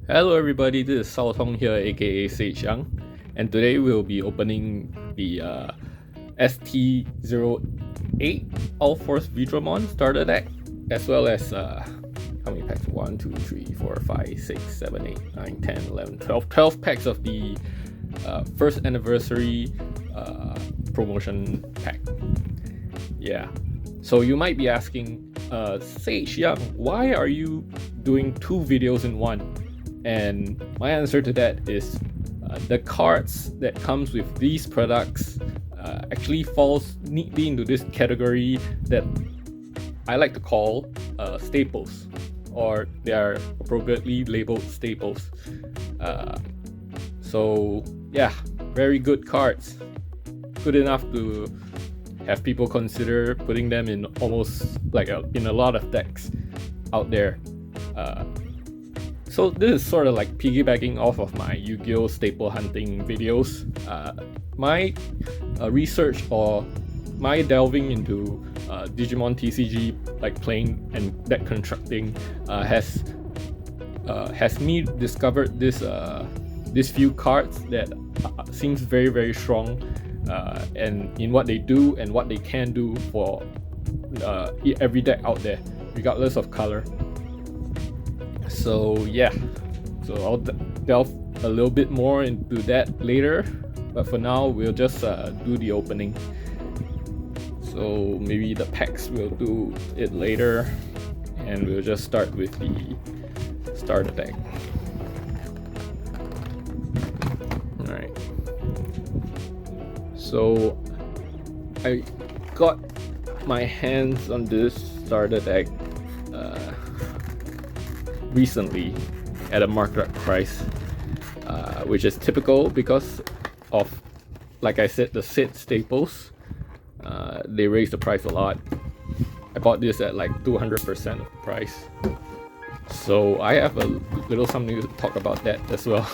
Hello everybody, this is Sao Tong here, aka Sage Young, and today we'll be opening the ST-08 UlforceVeedramon starter deck, as well as how many packs? 1, 2, 3, 4, 5, 6, 7, 8, 9, 10, 11, 12 packs of the first anniversary promotion pack. Yeah, so you might be asking, Sage Young, why are you doing 2 videos in one? And my answer to that is the cards that comes with these products actually falls neatly into this category that I like to call staples, or they are appropriately labeled staples. So yeah, very good cards, good enough to have people consider putting them in almost like in a lot of decks out there. So this is sort of like piggybacking off of my Yu-Gi-Oh! Staple hunting videos. My research or my delving into Digimon TCG, like playing and deck constructing, has me discovered this few cards that seems very strong, and in what they do and what they can do for every deck out there, regardless of color. So yeah, so I'll delve a little bit more into that later, but for now we'll just do the opening. So maybe the packs we'll do it later, and we'll just start with the starter deck. Alright, so I got my hands on this starter deck recently at a marked up price, which is typical because of, like I said, the Sid staples. They raised the price a lot. I bought this at like 200% of the price, so I have a little something to talk about that as well.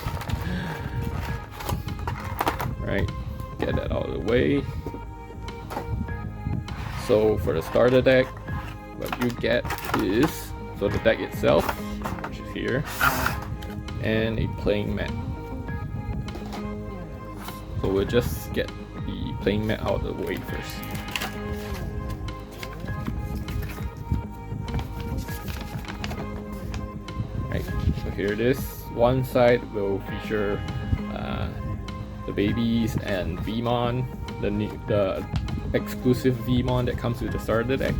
Right, get that out of the way. So for the starter deck, what you get is, so the deck itself, which is here, and a playing mat. So we'll just get the playing mat out of the way first. Right, so here it is. One side will feature the babies and Veedramon, the exclusive Veedramon that comes with the starter deck.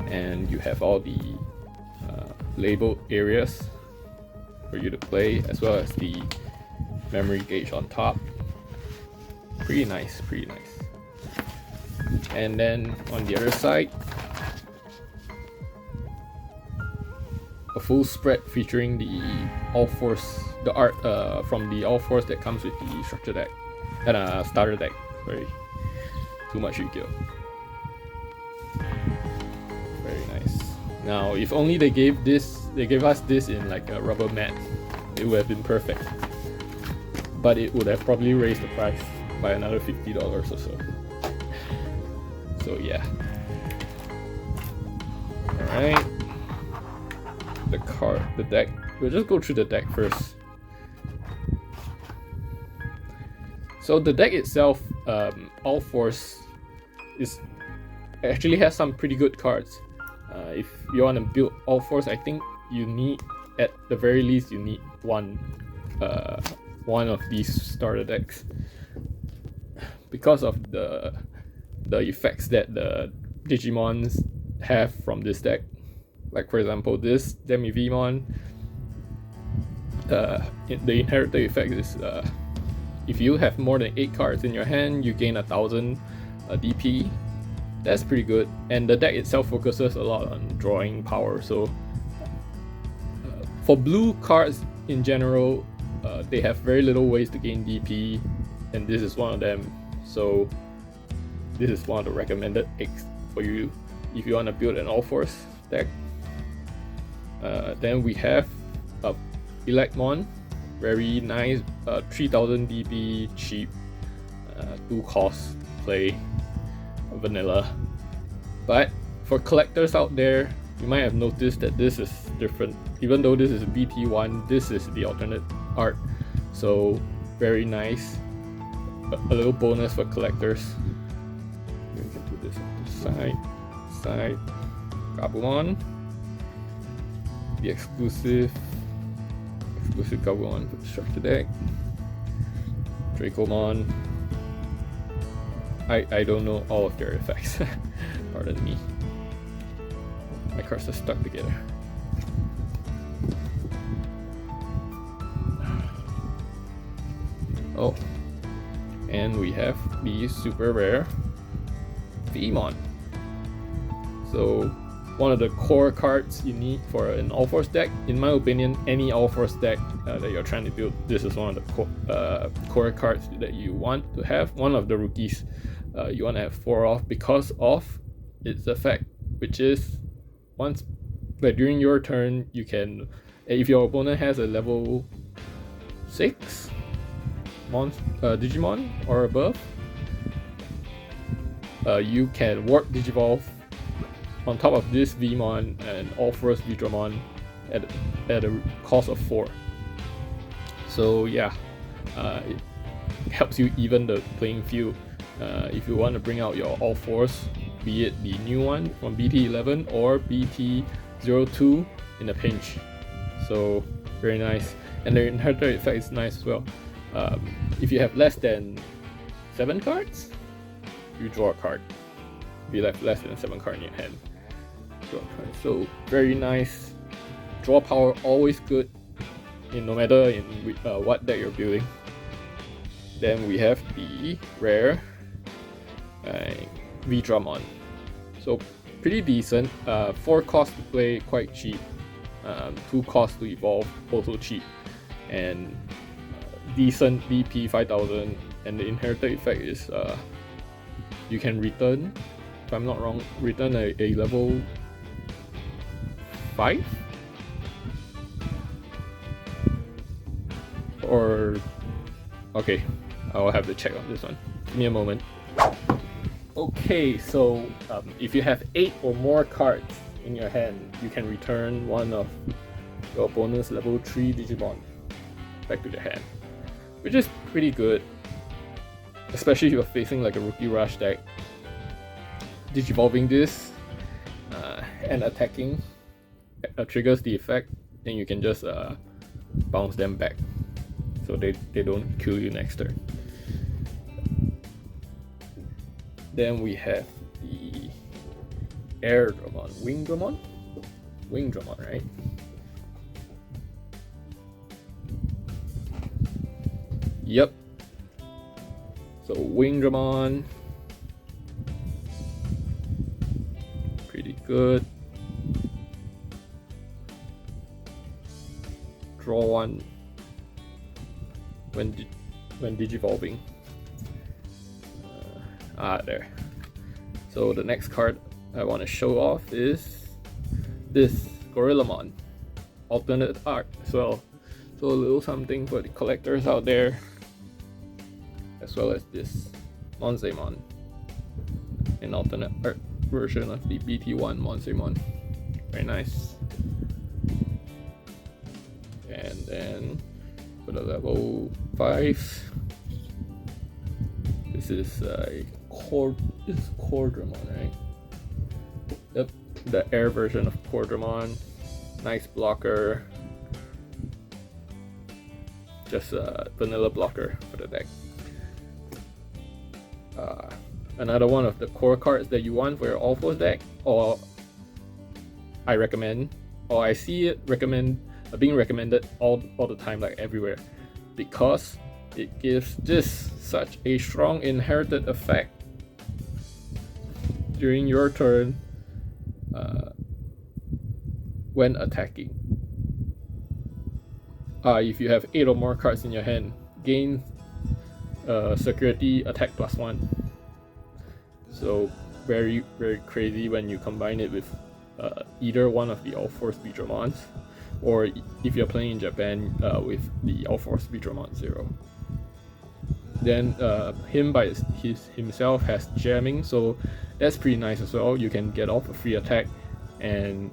And you have all the labeled areas for you to play, as well as the memory gauge on top. Pretty nice. And then on the other side, a full spread featuring the the art from the All-Force that comes with the structure deck and starter deck. Sorry, too much Yu-Gi-Oh! Very nice. Now, if only they gave us this in like a rubber mat, it would have been perfect. But it would have probably raised the price by another $50 or so. So yeah. Alright. The deck. We'll just go through the deck first. So the deck itself, All-Force, actually has some pretty good cards. If you want to build All-Force, I think you need, at the very least, you need one of these starter decks, because of the effects that the Digimons have from this deck. Like for example, this Veedramon, the inherited effect is if you have more than 8 cards in your hand, you gain 1000 DP. That's pretty good, and the deck itself focuses a lot on drawing power. So for blue cards in general, they have very little ways to gain DP, and this is one of them. So this is one of the recommended picks for you if you want to build an All-Force deck. Then we have Electmon, very nice, 3000 DP, cheap, 2 cost play, vanilla. But for collectors out there, you might have noticed that this is different. Even though this is BT1, this is the alternate art, so very nice. A little bonus for collectors. We can put this on the side. Gabumon, the exclusive Gabumon for the structure deck. Dracomon. I don't know all of their effects. Pardon me. My cards are stuck together. Oh, and we have the super rare Digimon. So one of the core cards you need for an All-Force deck. In my opinion, any All-Force deck that you're trying to build, this is one of the core cards that you want to have. One of the rookies you want to have 4 of because of its effect, which is once during your turn, you can, if your opponent has a level 6 Digimon or above, you can warp Digivolve on top of this Vmon and UlforceVeedramon at a cost of 4. So yeah, it helps you even the playing field. If you want to bring out your All-Force, be it the new one from BT11 or BT02 in a pinch. So very nice, and the inherited effect is nice as well. If you have less than 7 cards, you draw a card. If you have less than 7 cards in your hand, draw a card. So very nice. Draw power always good, no matter in what deck you're building. Then we have the rare Veedramon. So pretty decent. 4 costs to play, quite cheap. 2 costs to evolve, also cheap. And decent BP 5000. And the inherited effect is you can return, if I'm not wrong, return a level 5? Or okay, I will have to check on this one. Give me a moment. Okay, so if you have 8 or more cards in your hand, you can return one of your opponent's level 3 Digimon back to the hand, which is pretty good, especially if you're facing like a Rookie Rush deck. Digivolving this and attacking triggers the effect, and you can just bounce them back so they don't kill you next turn. Then we have the Airdramon, Wingdramon, right? Yep. So Wingdramon, pretty good. Draw 1 when digivolving. There. So the next card I want to show off is this Gorillamon, alternate art as well. So a little something for the collectors out there, as well as this Monzaemon, an alternate art version of the BT1 Monzaemon. Very nice. And then for the level 5, this is a Cordramon, right? Yep, the air version of Cordramon. Nice blocker. Just a vanilla blocker for the deck. Another one of the core cards that you want for your All-Force deck, or I recommend, or I see it being recommended all the time, like everywhere, because it gives this such a strong inherited effect during your turn when attacking. If you have 8 or more cards in your hand, gain security attack +1. So very, very crazy when you combine it with either one of the UlforceVeedramons, or if you're playing in Japan with the UlforceVeedramon 0. Then him by himself has jamming, so that's pretty nice as well. You can get off a free attack, and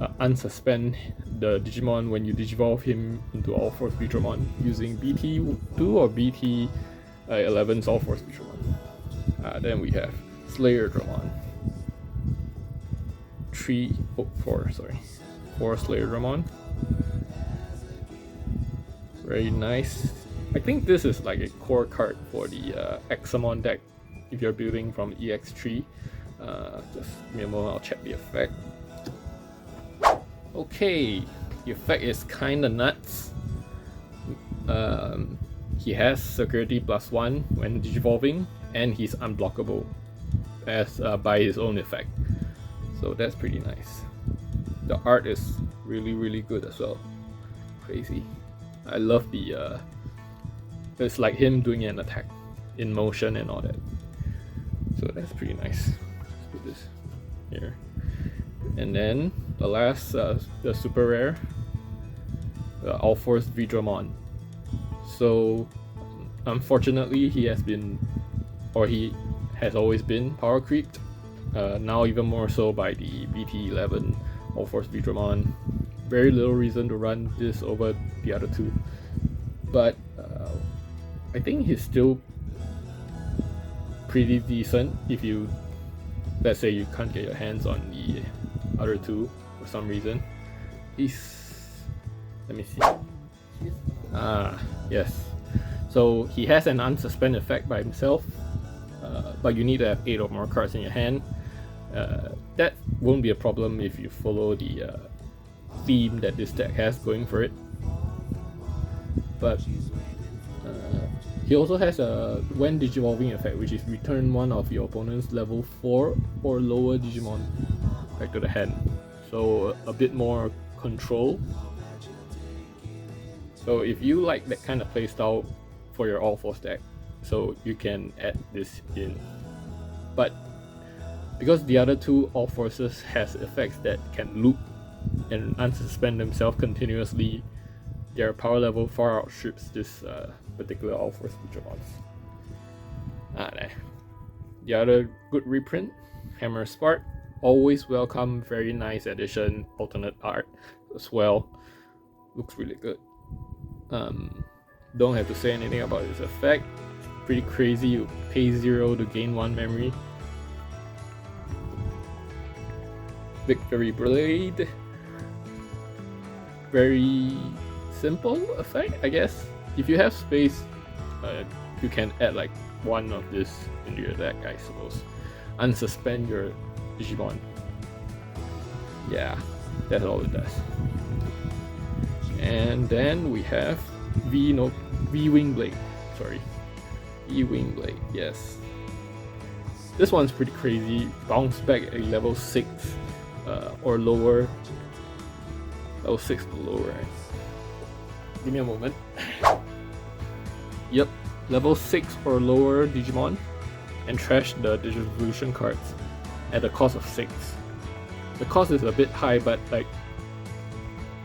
unsuspend the Digimon when you digivolve him into UlforceVeedramon using BT2 or BT11's UlforceVeedramon. Then we have SlayerDramon. 4 SlayerDramon. Very nice. I think this is like a core card for the Examon deck if you're building from EX3. Just give me a moment, I'll check the effect. Okay, the effect is kinda nuts. He has security +1 when digivolving, and he's unblockable as by his own effect. So that's pretty nice. The art is really good as well. Crazy. I love the it's like him doing an attack in motion and all that. So that's pretty nice. Let's put this here. And then the last, the super rare, the UlforceVeedramon. So unfortunately he has been, or he has always been power creeped. Now even more so by the BT11 UlforceVeedramon. Very little reason to run this over the other two, but I think he's still pretty decent if you, let's say you can't get your hands on the other two for some reason. He's, let me see. Yes. So he has an unsuspend effect by himself, but you need to have 8 or more cards in your hand. That won't be a problem if you follow the theme that this deck has going for it. But he also has a when digivolving effect, which is return one of your opponent's level 4 or lower Digimon back to the hand. So a bit more control. So if you like that kind of playstyle for your All-Force deck, so you can add this in. But because the other two All-Forces has effects that can loop and unsuspend themselves continuously, their power level far outstrips this particular UlforceVeedramon. The other good reprint, Hammer Spark, always welcome, very nice addition, alternate art as well. Looks really good. Don't have to say anything about this effect. Pretty crazy, you pay 0 to gain 1 memory. Victory Blade. Very simple effect, I guess. If you have space, you can add like one of this into your deck, I suppose. Unsuspend your Digimon. Yeah, that's all it does. And then we have V-Wing Blade. Sorry. V-Wing Blade, yes. This one's pretty crazy. Bounce back at level 6 or lower. Level 6 or lower, right? Give me a moment. Yep, level 6 or lower Digimon, and trash the Digivolution cards at the cost of 6. The cost is a bit high, but like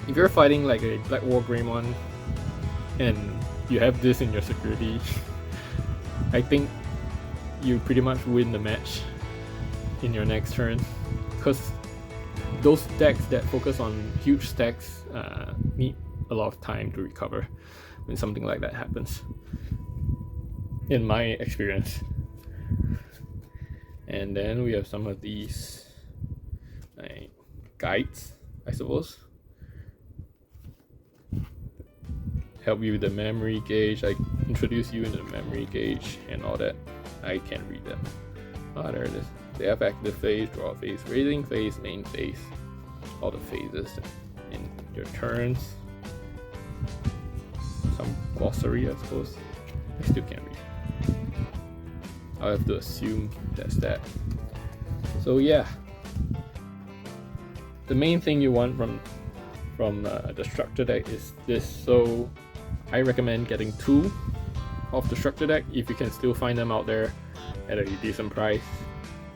if you're fighting like a Black War Greymon and you have this in your security, I think you pretty much win the match in your next turn, because those decks that focus on huge stacks need a lot of time to recover when something like that happens, in my experience. And then we have some of these guides, I suppose. Help you with the memory gauge, like introduce you into the memory gauge and all that. I can't read them. Ah, there it is. They have active phase, draw phase, raising phase, main phase. All the phases in your turns. Some glossary, I suppose. I still can't read. I'll have to assume that's that. So yeah, the main thing you want from the structure deck is this. So I recommend getting 2 of the structure deck if you can still find them out there at a decent price.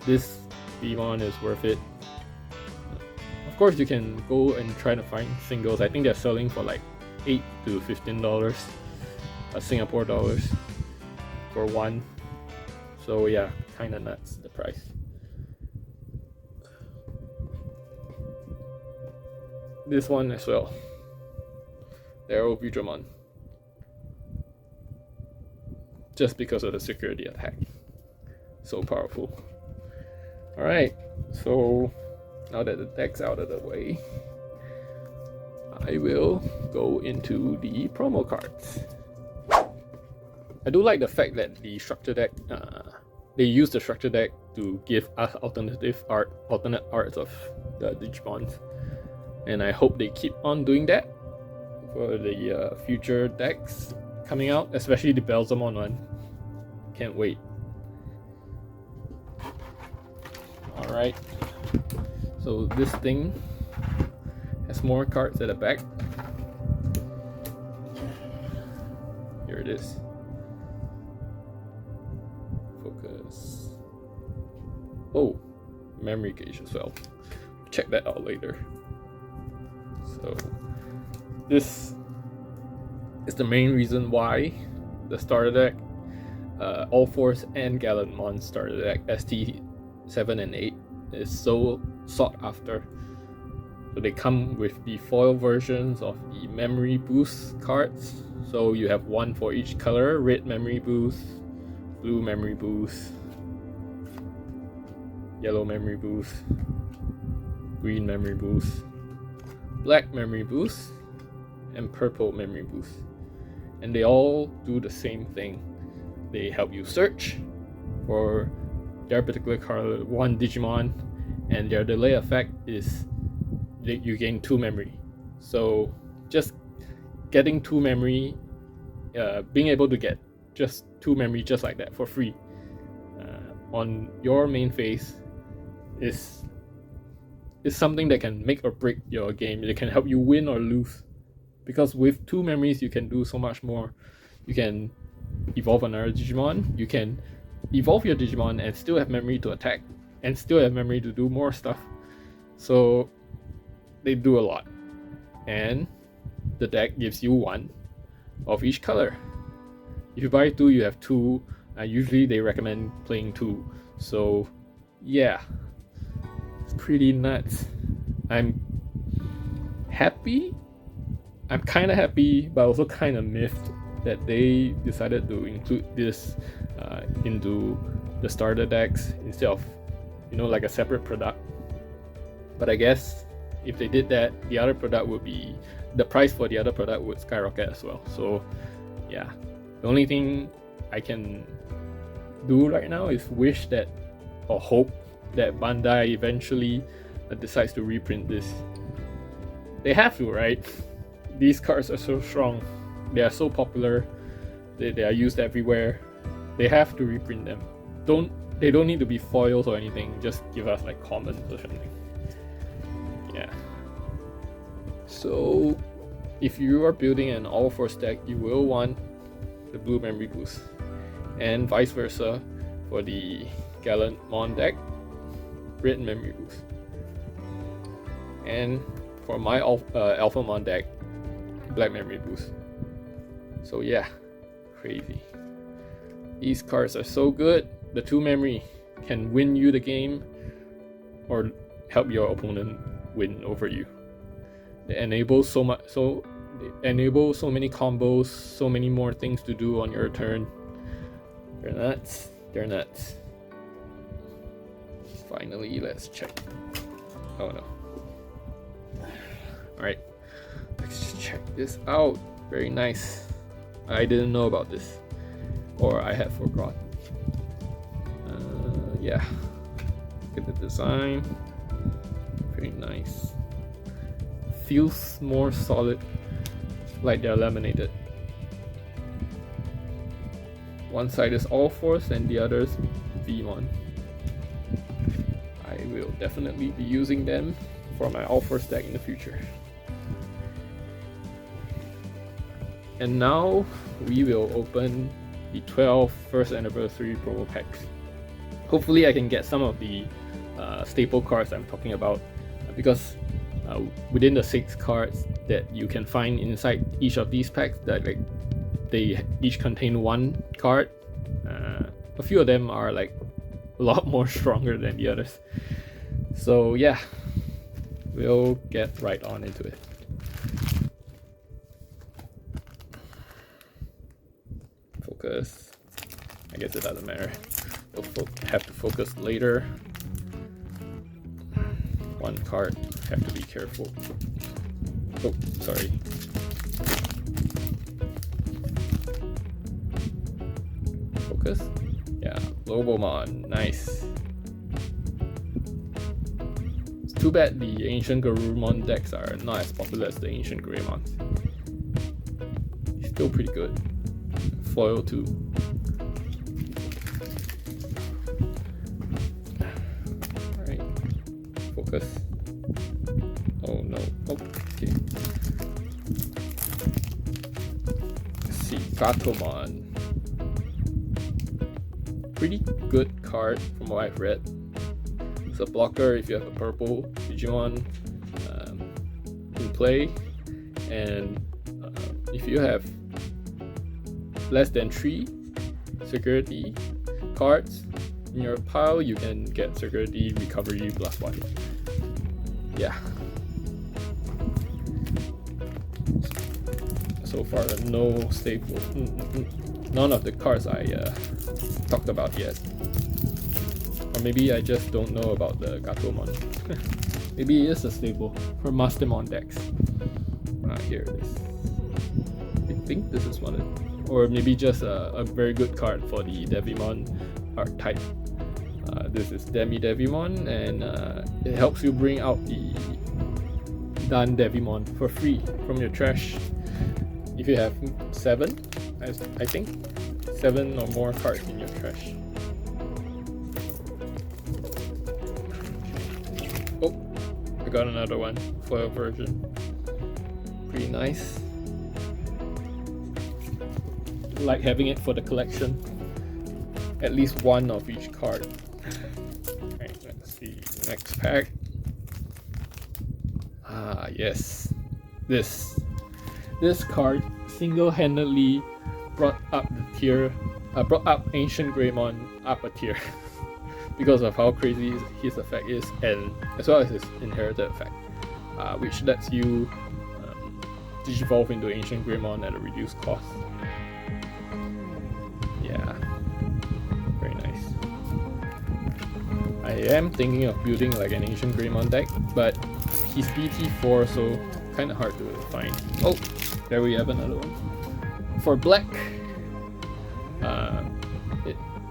This Digimon is worth it. Of course, you can go and try to find singles. I think they're selling for like $8 to $15 Singapore dollars for one. So yeah, kind of nuts, the price. this one as well. Arrow-Veedramon. Just because of the security attack. So powerful. Alright, so now that the deck's out of the way, I will go into the promo cards. I do like the fact that the structure deck, they use the structure deck to give us alternate arts of the Digimons, and I hope they keep on doing that for the future decks coming out, especially the Belzamon one. Can't wait. Alright, so this thing has more cards at the back. Here it is. Focus. Oh, memory gauge as well. Check that out later. So this is the main reason why the starter deck, Ulforce and Gallantmon starter deck ST-07 and 8 is so sought after. So they come with the foil versions of the memory boost cards. So you have one for each color: red memory boost, blue memory boost, yellow memory boost, green memory boost, black memory boost, and purple memory boost. And they all do the same thing. They help you search for their particular color, one Digimon, and their delay effect is that you gain 2 memory. So just getting 2 memory, being able to get just 2 memory just like that for free on your main phase is something that can make or break your game. It can help you win or lose, because with 2 memories you can do so much more. You can evolve another Digimon, you can evolve your Digimon and still have memory to attack, and still have memory to do more stuff. So they do a lot, and the deck gives you 1 of each color. If you buy 2, you have 2. Usually they recommend playing 2. So yeah, it's pretty nuts. I'm happy. I'm kind of happy, but also kind of miffed that they decided to include this into the starter decks instead of, like a separate product. But I guess if they did that, the price for the other product would skyrocket as well. So yeah, the only thing I can do right now is wish that, or hope that Bandai eventually decides to reprint this. They have to, right? These cards are so strong, they are so popular, they are used everywhere. They have to reprint them. They don't need to be foils or anything, just give us like commons or something. Yeah. So if you are building an Ulforce deck, you will want the blue memory boost, and vice versa for the Gallantmon deck, red memory boost. And for my Alphamon deck, black memory boost. So yeah, crazy. These cards are so good. The 2 memory can win you the game or help your opponent win over you. They enable so many combos, so many more things to do on your turn. They're nuts. They're nuts. Finally, let's check. Oh no. Alright, let's just check this out. Very nice. I didn't know about this, or I had forgotten. Yeah, look at the design. Very nice. Feels more solid, like they're laminated. One side is Ulforce and the other is Veedramon. I will definitely be using them for my Ulforce deck in the future. And now we will open the 12 first anniversary promo packs. Hopefully I can get some of the staple cards I'm talking about, because within the 6 cards that you can find inside each of these packs, that they each contain 1 card. A few of them are like a lot more stronger than the others. So yeah, we'll get right on into it. Focus. I guess it doesn't matter. We'll have to focus later. One card, have to be careful. Oh, sorry. Focus. Yeah, Lobomon, nice. It's too bad the Ancient Garurumon decks are not as popular as the Ancient Greymon. Still pretty good. Foil too. Alright. Focus. Oh no. Oh, okay. Let's see. Gatomon. Pretty good card from what I've read. It's a blocker if you have a purple Digimon in play, and if you have less than 3 security cards in your pile, you can get security recovery +1. Yeah. So far, no staple. None of the cards I talked about yet. Or maybe I just don't know about the Gatomon. Maybe it is a staple for Mastermon decks. Here it is. I think this is one of it. Or maybe just a very good card for the Devimon archetype. This is Demi Devimon, and it helps you bring out the done Devimon for free from your trash. If you have 7, I think 7 or more cards in your trash. Oh, I got another one, foil version. Pretty nice. Like having it for the collection. At least one of each card. Alright, let's see. Next pack. Ah, yes. This card single-handedly brought up the tier. Brought up Ancient Greymon up a tier. Because of how crazy his effect is, and as well as his inherited effect. Which lets you digivolve into Ancient Greymon at a reduced cost. Yeah, very nice. I am thinking of building like an Ancient Greymon deck, but he's BT4, so kind of hard to find. Oh, there we have another one. For black,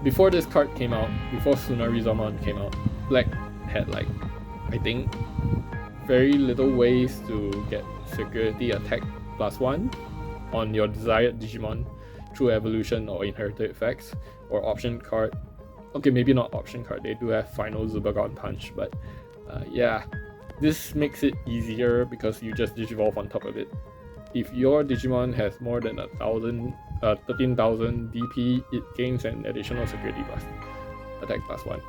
before this card came out, before Tsunarizomon came out, black had like, I think, very little ways to get security attack +1 on your desired Digimon through evolution or inherited effects or option card. Okay, maybe not option card, they do have final Zubagon Punch, but yeah, this makes it easier because you just digivolve on top of it. If your Digimon has more than 13,000 DP, it gains an additional security attack +1.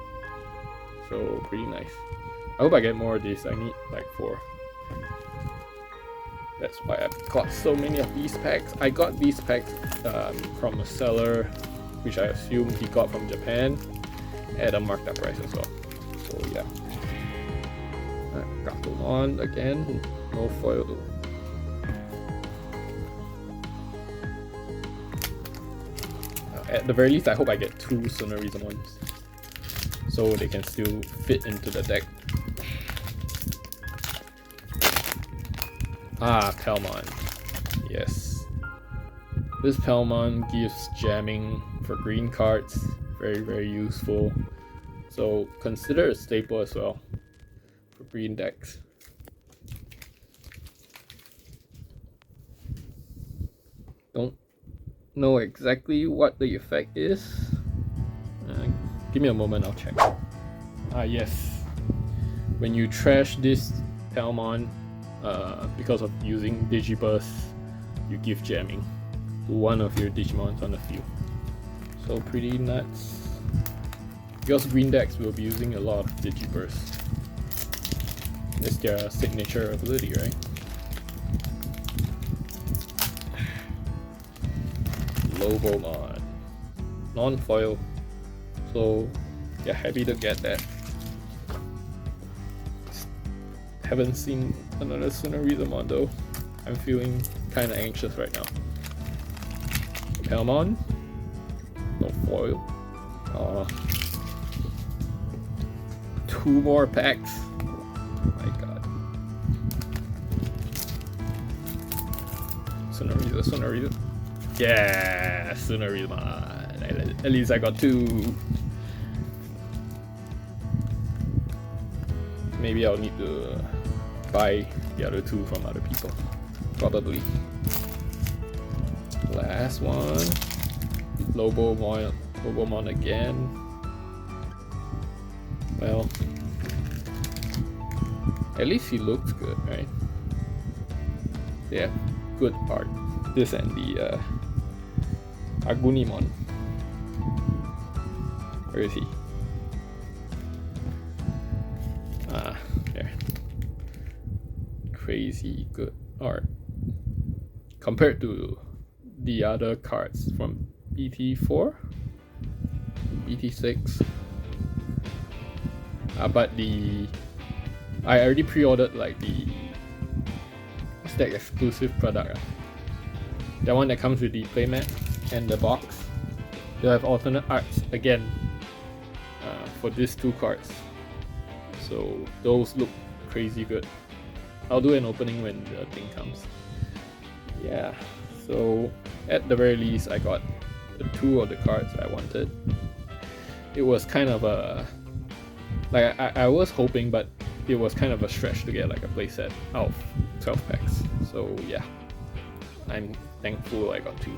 So pretty nice. I hope I get more of this. I need like 4. That's why I've got so many of these packs. I got these packs from a seller, which I assume he got from Japan, at a marked up price as well. So yeah. Gatomon again, no foil though. At the very least, I hope I get 2 Tsunarizomons, so they can still fit into the deck. Ah, Palmon. Yes. This Palmon gives jamming for green cards. Very, very useful. So consider a staple as well for green decks. Don't know exactly what the effect is. Give me a moment, I'll check. Ah, yes. When you trash this Palmon, because of using Digiburst, you give jamming to one of your Digimons on the field. So pretty nuts. Because green decks will be using a lot of Digiburst. It's their signature ability, right? Lobomon. Non-foil. So yeah, happy to get that. Haven't seen another Tsunarizamon though. I'm feeling kind of anxious right now. Palmon. No foil. 2 more packs. Oh my god. Tsunariza. Yeah, Tsunarizamon. At least I got 2. Maybe I'll need to buy the other 2 from other people. Probably. Last one. Lobomon again. Well, at least he looks good, right? Yeah, good art. This and the Agunimon. Where is he? Ah, there. Crazy good art. Compared to the other cards from BT4, BT6. But I already pre-ordered like the what's that exclusive product? That one that comes with the playmat and the box. They'll have alternate arts again for these 2 cards. So those look crazy good. I'll do an opening when the thing comes. Yeah, so at the very least I got the 2 of the cards I wanted. It was kind of a like I was hoping, but it was kind of a stretch to get like a playset out of 12 packs. So yeah, I'm thankful I got 2.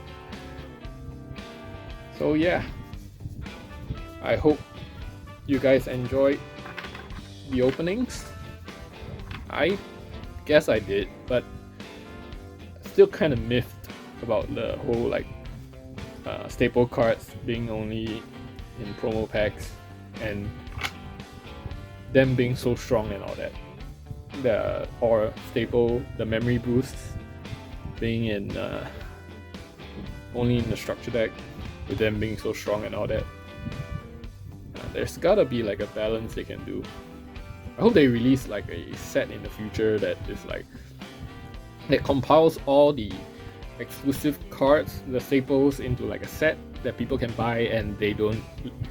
So yeah, I hope you guys enjoyed the openings. I guess I did, but still kind of miffed about the whole like staple cards being only in promo packs and them being so strong and all that. Or staple, the memory boosts being in only in the structure deck, with them being so strong and all that. There's gotta be like a balance they can do. I hope they release like a set in the future that is like that compiles all the exclusive cards, the staples, into like a set that people can buy, and they don't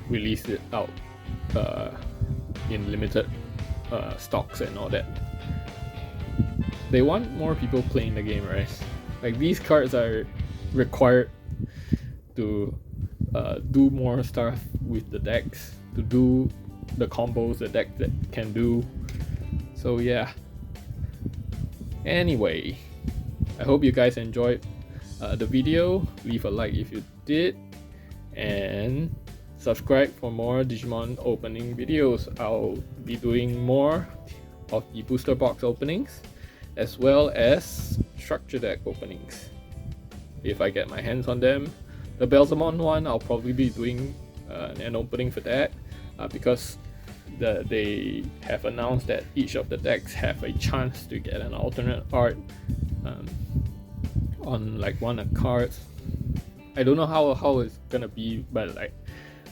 release it out in limited stocks and all that. They want more people playing the game, right? Like these cards are required to do more stuff with the decks, to do the combos the deck that can do. So yeah. Anyway, I hope you guys enjoyed the video. Leave a like if you did, and subscribe for more Digimon opening videos. I'll be doing more of the booster box openings as well as structure deck openings if I get my hands on them. The Belzamon one, I'll probably be doing an opening for that because they have announced that each of the decks have a chance to get an alternate art on like one of the cards. I don't know how it's gonna be, but like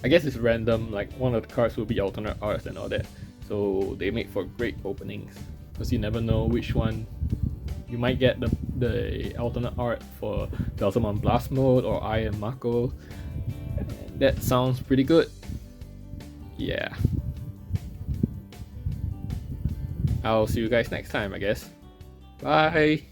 I guess it's random, like one of the cards will be alternate arts and all that. So they make for great openings because you never know which one you might get. The alternate art for Belzamon Blast Mode or I Am Mako. That sounds pretty good. Yeah. I'll see you guys next time, I guess. Bye.